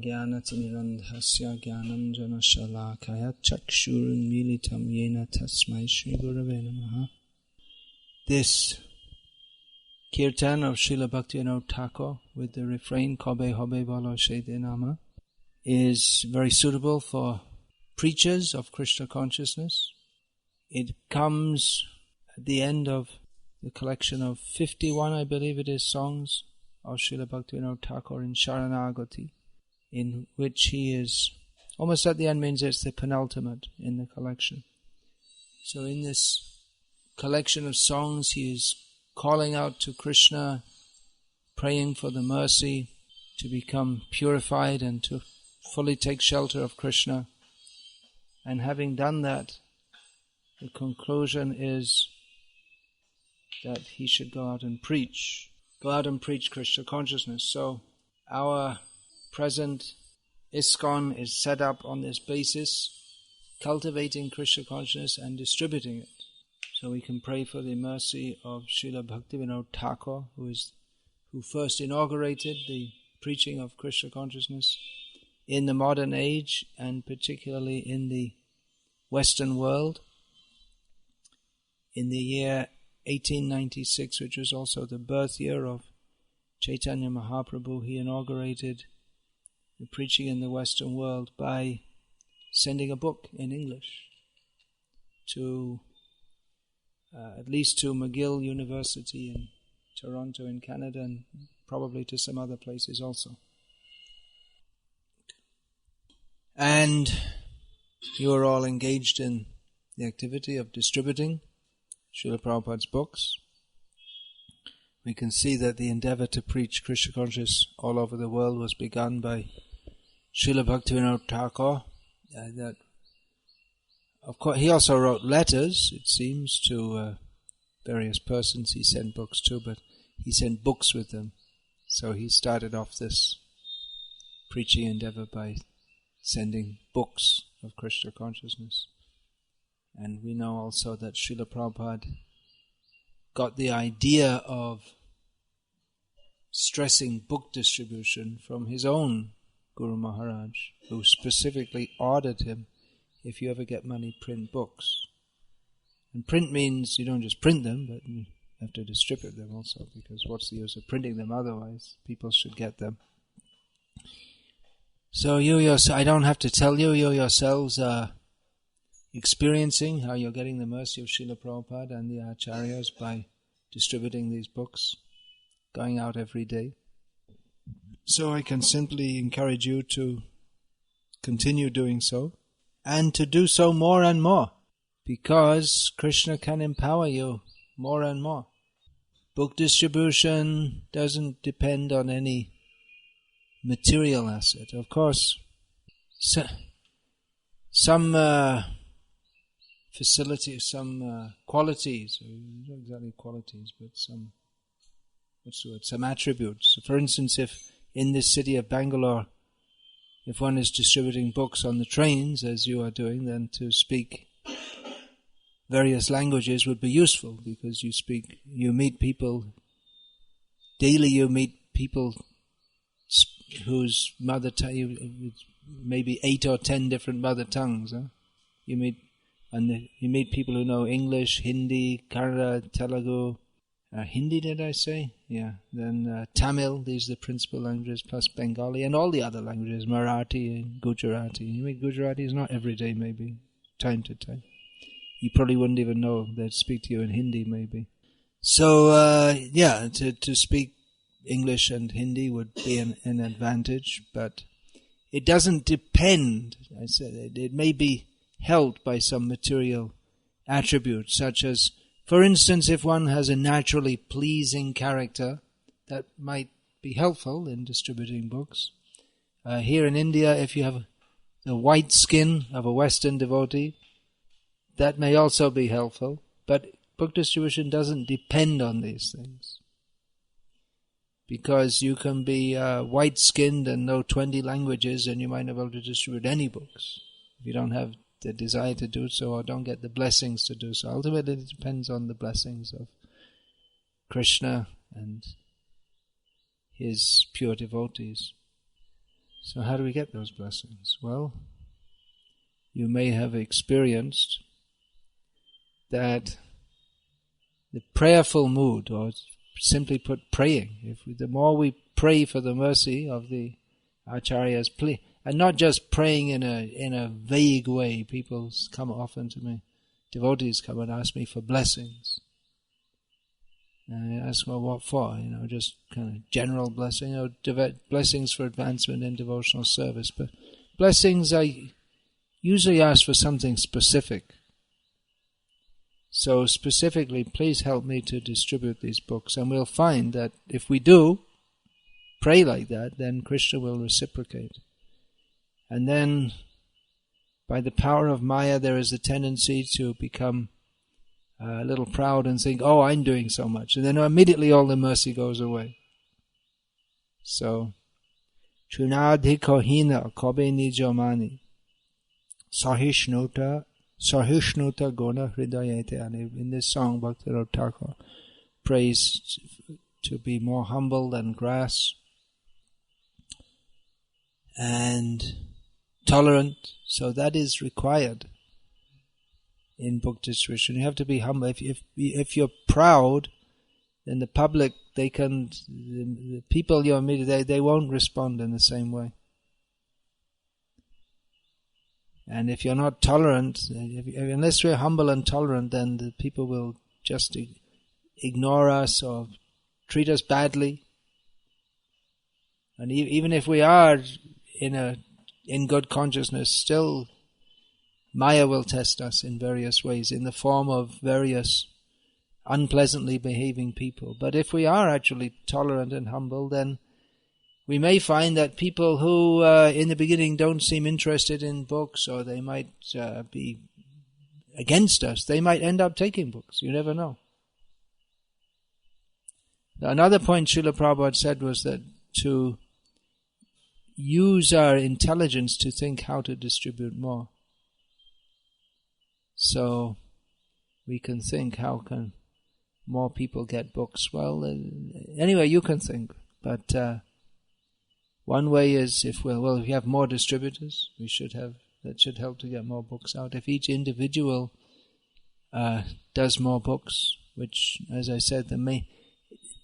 Jnanatirmirandhasya Jnananjana Shalakaya Chakshurunmilitam Yena Tasmai Shri Gurave Namaha. This kirtan of Srila Bhaktivinoda Thakur with the refrain Kobe Hobe Bolo Shede Nama is very suitable for preachers of Krishna consciousness. It comes at the end of the collection of 51, I believe it is, songs of Srila Bhaktivinoda Thakur in Sharanagati, in which he is, almost at the end means it's the penultimate in the collection. So in this collection of songs he is calling out to Krishna, praying for the mercy to become purified and to fully take shelter of Krishna. And having done that, the conclusion is that he should go out and preach Krishna consciousness. So our present ISKCON is set up on this basis, cultivating Krishna consciousness and distributing it. So we can pray for the mercy of Srila Bhaktivinoda Thakur, who first inaugurated the preaching of Krishna consciousness in the modern age, and particularly in the Western world. In the year 1896, which was also the birth year of Chaitanya Mahaprabhu, he inaugurated the preaching in the Western world by sending a book in English to at least to McGill University in Toronto in Canada, and probably to some other places also. And you are all engaged in the activity of distributing Srila Prabhupada's books. We can see that the endeavor to preach Krishna consciousness all over the world was begun by Srila Bhaktivinoda Thakur. That, of course, he also wrote letters, it seems, to various persons he sent books to, but he sent books with them. So he started off this preaching endeavor by sending books of Krishna consciousness. And we know also that Srila Prabhupada got the idea of stressing book distribution from his own Guru Maharaj, who specifically ordered him, if you ever get money, print books. And print means you don't just print them, but you have to distribute them also, because what's the use of printing them otherwise? People should get them. So I don't have to tell you, you yourselves are experiencing how you're getting the mercy of Srila Prabhupada and the Acharyas by distributing these books, going out every day. So I can simply encourage you to continue doing so, and to do so more and more, because Krishna can empower you more and more. Book distribution doesn't depend on any material asset. Of course, some facilities, some qualities, not exactly qualities, but some attributes. For instance, if in this city of Bangalore, if one is distributing books on the trains, as you are doing, then to speak various languages would be useful, because you meet people, daily you meet people whose mother tongue, maybe 8 or 10 different mother tongues. You meet people who know English, Hindi, Kannada, Telugu, Hindi did I say? Yeah. Then Tamil, these are the principal languages, plus Bengali, and all the other languages, Marathi and Gujarati. You meet Gujaratis not every day, maybe, time to time. You probably wouldn't even know they'd speak to you in Hindi, maybe. So, to speak English and Hindi would be an advantage, but it doesn't depend. I said it may be helped by some material attributes, such as, for instance, if one has a naturally pleasing character, that might be helpful in distributing books. Here in India, if you have the white skin of a Western devotee, that may also be helpful, but book distribution doesn't depend on these things. Because you can be white-skinned and know 20 languages, and you might not be able to distribute any books if you don't have the desire to do so, or don't get the blessings to do so. Ultimately, it depends on the blessings of Krishna and his pure devotees. So how do we get those blessings? Well, you may have experienced that the prayerful mood, or simply put, praying. The more we pray for the mercy of the acharyas, and not just praying in a vague way. People come often to me, devotees come and ask me for blessings. And I ask, well, what for? Just kind of general blessing, blessings for advancement in devotional service. But blessings, I usually ask for something specific. So specifically, please help me to distribute these books. And we'll find that if we do pray like that, then Krishna will reciprocate. And then, by the power of Maya, there is a tendency to become a little proud and think, oh, I'm doing so much. And then immediately all the mercy goes away. So, Chunadhiko hina kobe nijomani Sahishnuta guna hridayate. And in this song, Bhakti Thakur prays to be more humble than grass and tolerant. So that is required in book distribution. You have to be humble. If you're proud, then the public, the people you're meeting, they won't respond in the same way. And if you're not tolerant, unless we're humble and tolerant, then the people will just ignore us or treat us badly. And even if we are in good consciousness, still Maya will test us in various ways, in the form of various unpleasantly behaving people. But if we are actually tolerant and humble, then we may find that people who in the beginning don't seem interested in books, or they might be against us, they might end up taking books. You never know. Another point Srila Prabhupada said was that to use our intelligence to think how to distribute more. So we can think, how can more people get books? Well, anyway, you can think. But one way is if we have more distributors, that should help to get more books out. If each individual does more books, which, as I said,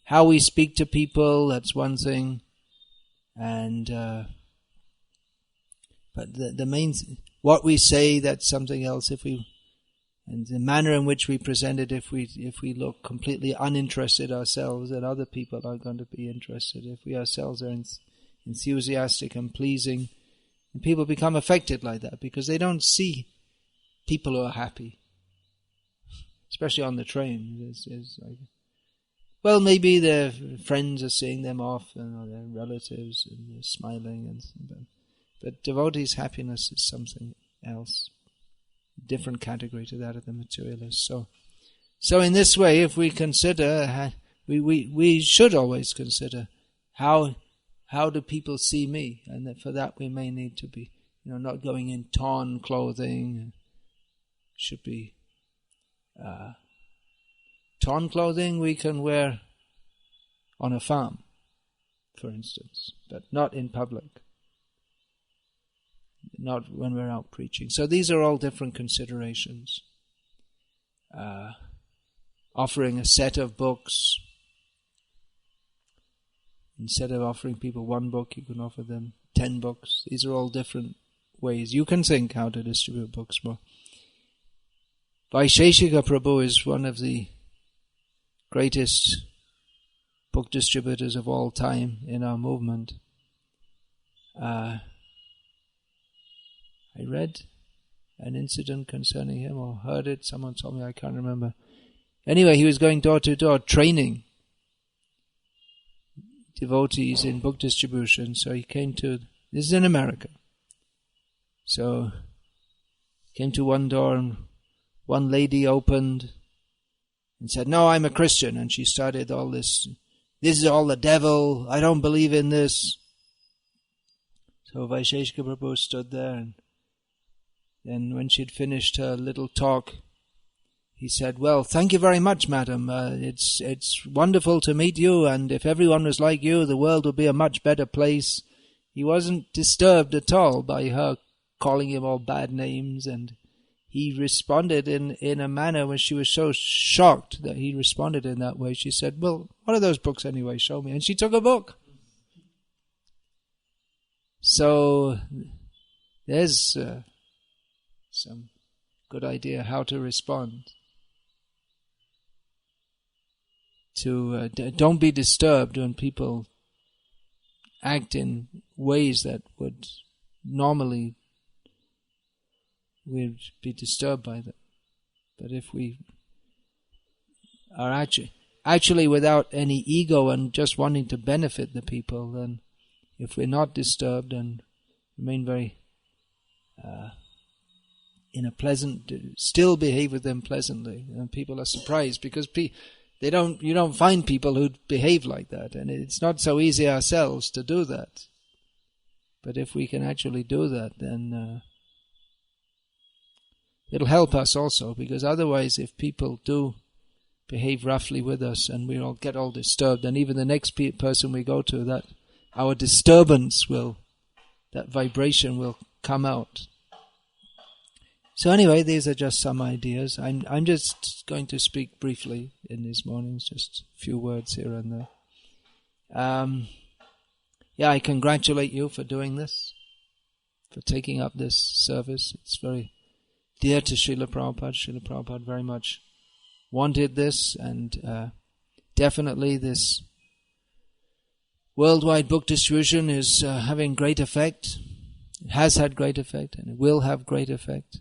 how we speak to people, that's one thing. And but the main what we say, that's something else. And the manner in which we present it, if we look completely uninterested ourselves, then other people are going to be interested. If we ourselves are enthusiastic and pleasing, and people become affected like that because they don't see people who are happy, especially on the train. It's like, well, maybe their friends are seeing them off, and their relatives, and they're smiling, but devotees' happiness is something else, different category to that of the materialist. So in this way, if we consider, we should always consider how do people see me, and that for that we may need to be, not going in torn clothing. Should be torn clothing we can wear on a farm, for instance, but not in public. Not when we're out preaching. So these are all different considerations. Offering a set of books. Instead of offering people one book, you can offer them 10 books. These are all different ways. You can think how to distribute books more. Vaisheshika Prabhu is one of the greatest book distributors of all time in our movement. I read an incident concerning him, or heard it, someone told me, I can't remember. Anyway, he was going door to door training devotees in book distribution. So he came to, this is in America, so he came to one door, and one lady opened and said, "No, I'm a Christian." And she started all this is all the devil, I don't believe in this. So Vaisheshika Prabhu stood there, and then when she'd finished her little talk, he said, "Well, thank you very much, madam. It's wonderful to meet you, and if everyone was like you, the world would be a much better place. he wasn't disturbed at all by her calling him all bad names, and he responded in a manner when she was so shocked that he responded in that way. She said, "Well, what are those books anyway? Show me." And she took a book. So there's some good idea how to respond. Don't be disturbed when people act in ways that would normally we'd be disturbed by them. But if we are actually without any ego and just wanting to benefit the people, then if we're not disturbed and remain very in a pleasant, still behave with them pleasantly, and people are surprised because you don't find people who behave like that, and it's not so easy ourselves to do that. But if we can actually do that, then it'll help us also, because otherwise if people do behave roughly with us and we all get all disturbed, and even the next person we go to, that our disturbance that vibration will come out. So anyway, these are just some ideas. I'm just going to speak briefly in these mornings, just a few words here and there. I congratulate you for doing this, for taking up this service. It's very dear to Srila Prabhupada. Srila Prabhupada very much wanted this, and definitely this worldwide book distribution is having great effect. It has had great effect, and it will have great effect.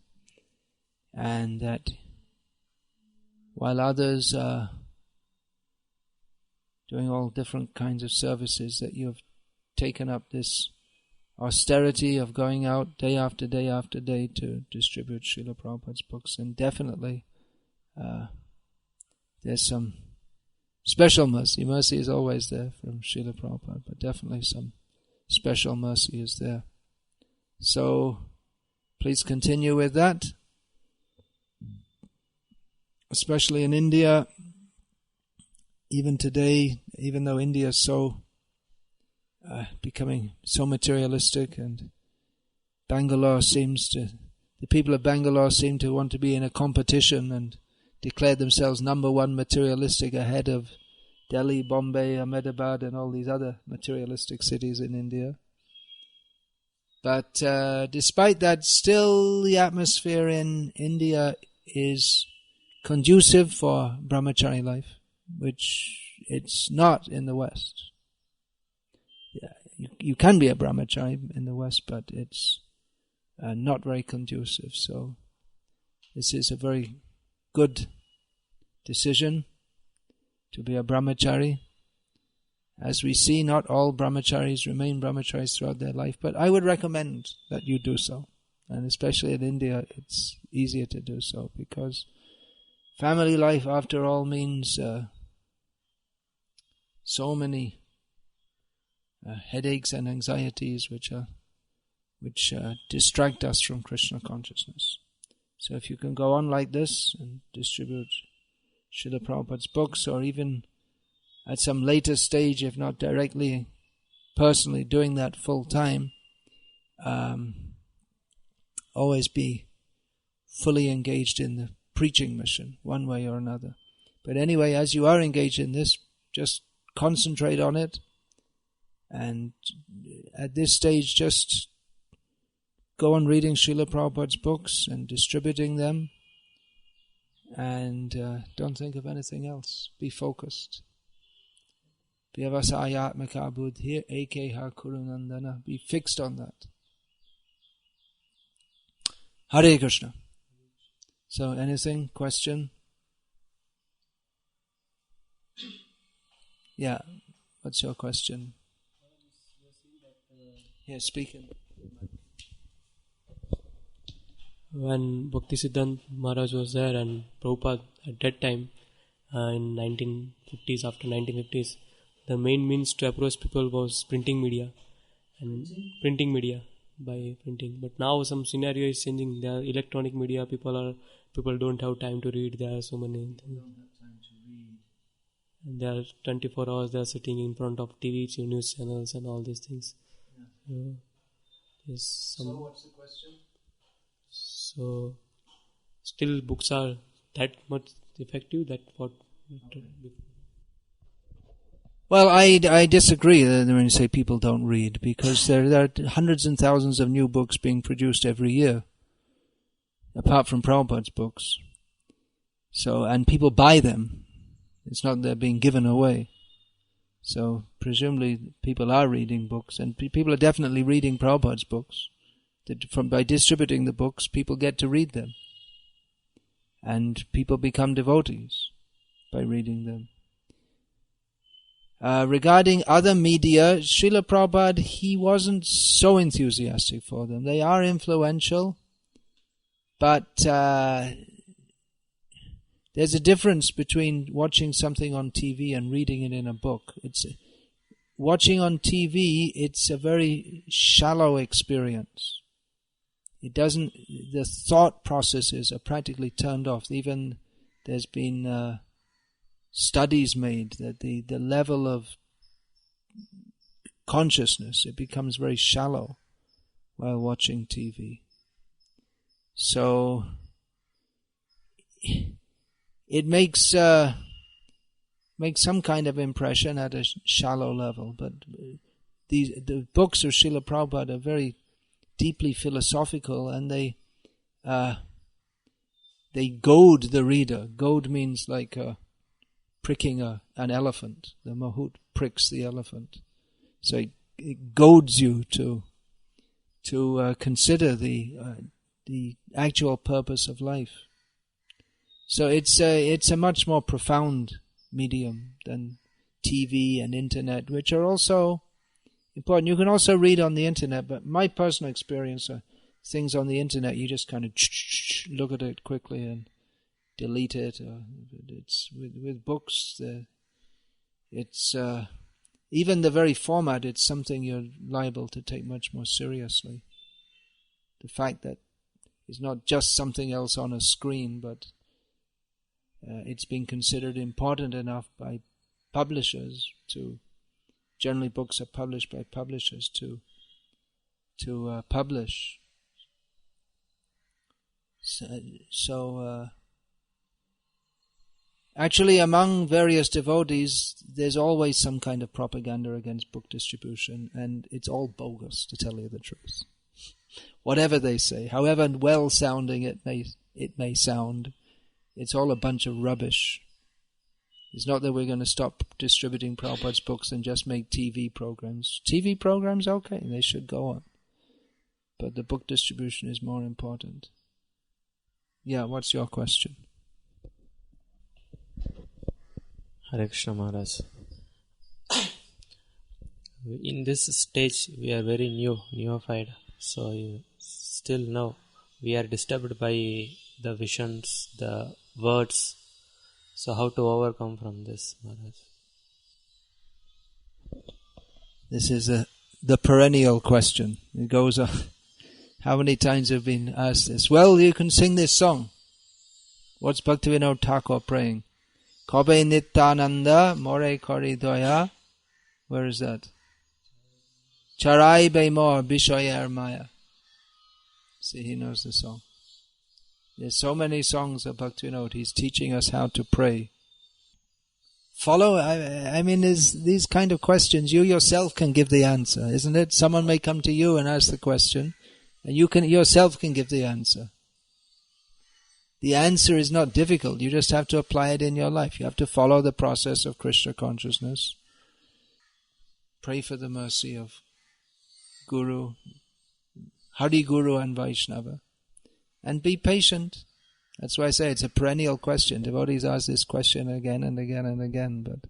And that while others are doing all different kinds of services, that you have taken up this austerity of going out day after day after day to distribute Srila Prabhupada's books. And definitely there's some special mercy. Mercy is always there from Srila Prabhupada, but definitely some special mercy is there. So please continue with that. Especially in India, even today, even though India is so becoming so materialistic, and the people of Bangalore seem to want to be in a competition and declare themselves number one materialistic ahead of Delhi, Bombay, Ahmedabad and all these other materialistic cities in India. But despite that, still the atmosphere in India is conducive for brahmachari life, which it's not in the West. You can be a brahmachari in the West, but it's not very conducive. So this is a very good decision to be a brahmachari. As we see, not all brahmacharis remain brahmacharis throughout their life, but I would recommend that you do so. And especially in India, it's easier to do so, because family life, after all, means so many headaches and anxieties which distract us from Krishna consciousness. So if you can go on like this and distribute Srila Prabhupada's books, or even at some later stage, if not directly, personally doing that full time, always be fully engaged in the preaching mission, one way or another. But anyway, as you are engaged in this, just concentrate on it, and at this stage just go on reading Srila Prabhupada's books and distributing them, and don't think of anything else. Be focused. Vyavasayatmaka buddhir ekeha kurunandana. Be fixed on that. Hare Krishna. So, anything? Question? Yeah. What's your question? Yeah, speaking. When Bhaktisiddhanta Maharaj was there and Prabhupada at that time, in 1950s, after 1950s, the main means to approach people was printing media. And printing media, by printing. But now some scenario is changing. There are electronic media, people don't have time to read. There are so many things. And there are 24 hours they are sitting in front of TV, news channels and all these things. There's some. So what's the question? So still books are that much effective that what. Well, I disagree when you say people don't read, because there are hundreds and thousands of new books being produced every year, apart from Prabhupada's books. So, and people buy them. It's not they're being given away. So, presumably people are reading books, and people are definitely reading Prabhupada's books. By distributing the books, people get to read them. And people become devotees by reading them. Regarding other media, Srila Prabhupada, he wasn't so enthusiastic for them. They are influential, but there's a difference between watching something on TV and reading it in a book. Watching on TV, it's a very shallow experience. The thought processes are practically turned off. Even there's been studies made that the level of consciousness, it becomes very shallow while watching TV. So it makes some kind of impression at a shallow level, but the books of Srila Prabhupada are very deeply philosophical, and they goad the reader. Goad means like pricking an elephant. The Mahout pricks the elephant. So it goads you to consider the actual purpose of life. So it's a much more profound medium than TV and internet, which are also important. You can also read on the internet, but my personal experience are things on the internet, you just kind of look at it quickly and delete it. It's with books, it's even the very format, it's something you're liable to take much more seriously. The fact that it's not just something else on a screen, but it's been considered important enough by publishers to, generally books are published by publishers to publish. So actually, among various devotees, there's always some kind of propaganda against book distribution, and it's all bogus, to tell you the truth. Whatever they say, however well-sounding it may sound, it's all a bunch of rubbish. It's not that we're going to stop distributing Prabhupada's books and just make TV programs. TV programs, okay, they should go on. But the book distribution is more important. Yeah, what's your question? Hare Krishna Maharaj. In this stage, we are very neophyte. So still now, we are disturbed by the visions, the words. So how to overcome from this, Maharaj? This is the perennial question. It goes on. How many times have been asked this? Well, you can sing this song. What's Bhaktivinoda Thakur praying? Kobe Nityananda More Kori Doya. Where is that? Charai Bemor Bishoyar Maya. See, he knows the song. There's so many songs of Bhaktivinoda. He's teaching us how to pray. Follow, I mean, these kind of questions, you yourself can give the answer, isn't it? Someone may come to you and ask the question, and you yourself can give the answer. The answer is not difficult. You just have to apply it in your life. You have to follow the process of Krishna consciousness. Pray for the mercy of Guru, Hari Guru and Vaishnava. And be patient. That's why I say it's a perennial question. Devotees ask this question again and again and again. But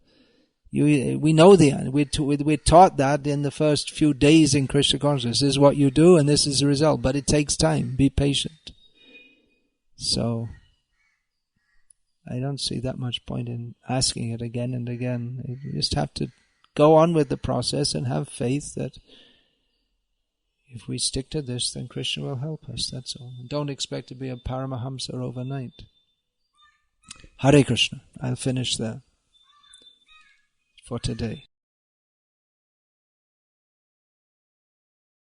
we know the answer. We're taught that in the first few days in Krishna consciousness. This is what you do and this is the result. But it takes time. Be patient. So, I don't see that much point in asking it again and again. You just have to go on with the process and have faith that if we stick to this, then Krishna will help us, that's all. Don't expect to be a Paramahamsa overnight. Hare Krishna. I'll finish there for today.